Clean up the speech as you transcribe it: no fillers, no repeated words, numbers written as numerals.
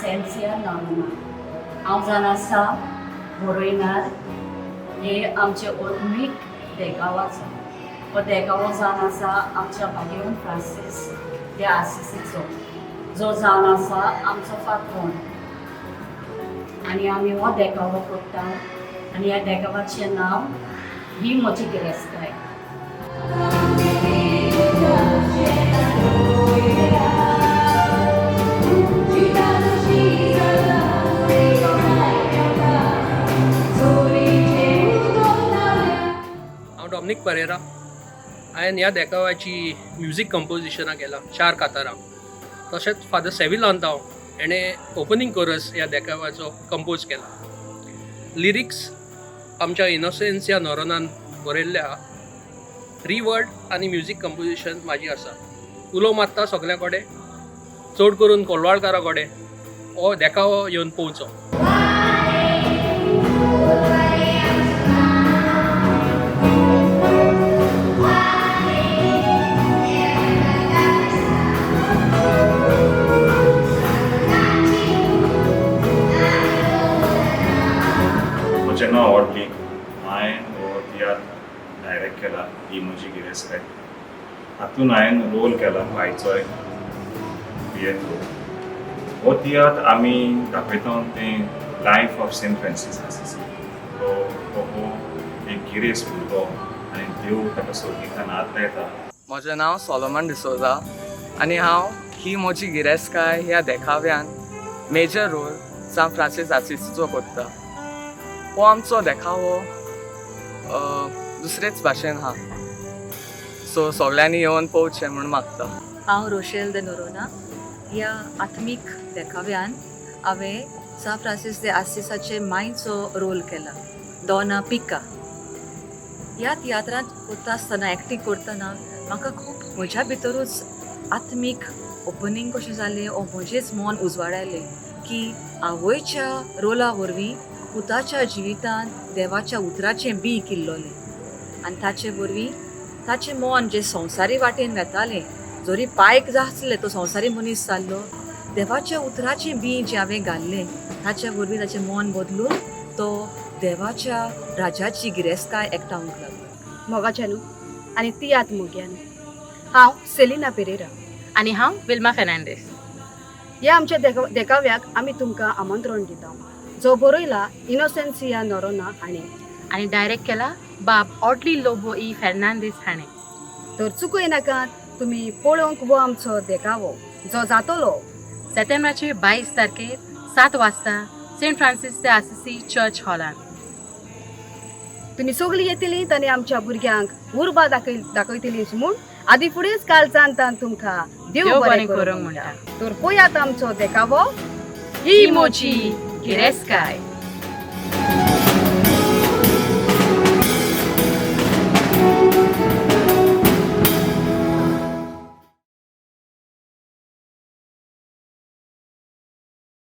इनोसेंसिया Norma. हांव जावन आसा बरोयणार हे आमचे ओल्मीक देगांवाचो। हो देगांव जावन आसा आमच्या भाग्यवन फ्रांसीस de Assisiचो, जो जावन आसा आमचो फातोन। आनी आमी हो देगांव करता आनी ह्या देगांवाचें नांव ही म्हजी गिरेस्तकाय। डॉमिनिक परेरा हांवें ह्या देखाव्याची म्युजीक कंपोजिशनां केला 4 कातारां। तशेंच फादर सेविल लांताव हेणें ओपनिंग कोरस ह्या देखाव्याचो कंपोज केला। लिरिक्स आमच्या इनोसेंसिया नॉरोनान बरयल्ले आहा। रिवर्ड आनी म्युजीक कंपोजिशन म्हाजी आसा। उलो मारता सगल्या कडेन, चड करून कोलवाळकारा कडेन हो देखावो येवन पोवचो। म्हजें नांव ऑडली। हांवें हो तियात्र डायरेक्ट केला ही म्हजी गिरेस्तकाय। हातूंत हांवें रोल केला बायचोय पियेत्रो। हो तियात्र आमी दाखयता तें life of Saint Francis Assisi. हो एक गिरेस्त भुरगो आनी देव ताका सोडीताना आतां येता। म्हजें नांव सोलोमन डिसोजा आनी हांव ही म्हजी गिरेस्तकाय ह्या देखाव्यान मेजर रोल सान फ्रांसीस असिसीचो करता। हो आमचो देखावो दुसरेच भाशेन आहा, सो सगळ्यांनी येवन पळोवचें म्हूण मागता। हांव रोशेल de नोरोना ह्या आत्मीक देखाव्यान हांवें सान फ्रांसीस de असिसाचे मायचो रोल केला, डॉना पिका। ह्या तियात्रांत करता आसतना एक्टींग करतना म्हाका खूब म्हज्या भितरूच आत्मीक ओपनिंग कशें जालें ओ म्हजेंच मन उजवाडायलें की आवयच्या रोला वरवीं पुताच्या जिवितान देवाच्या उतराचें बी किल्लोलें आनी ताचे वरवीं ताचें मन जें संवसारी वाटेन वेतालें, जरी पायक आसलें तो संवसारी मनीस जाल्लो, देवाच्या उतराचें बी जें हांवें घाल्लें ताच्या वरवीं ताचें मन बदलून तो देवाच्या राजाची गिरेस्तकाय एकठांवंक लागलो। मोगाचें न्हू आनी तियात्र मोग्यान। हांव सेलिना पेरेरा आनी हांव विल्मा फेर्नांडीस। ह्या आमच्या देखाव्याक आमी तुमकां आमंत्रण दिता, जो बरयला इनोसेंसिया नॉरोना हाणें आनी डायरेक्ट केला बाब ऑडली लोबो ई फेर्नांडीस हाणें। तर चुकय नाकात, तुमी पळोवंक वो आमचो देखावो जो जातलो सप्टेंबराचे 22 तारखेर 7 वाजता Saint Francis de Assisi church हॉलान। तुमी सगळीं येतलीं आनी आमच्या भुरग्यांक उर्बा दाखयतलीं म्हूण आदी फुडेंच काल सांगता तुमकां देव बरें करूंक म्हणटा। तर पळयात आमचो देखावो ही मोची गिरेस्तकाय।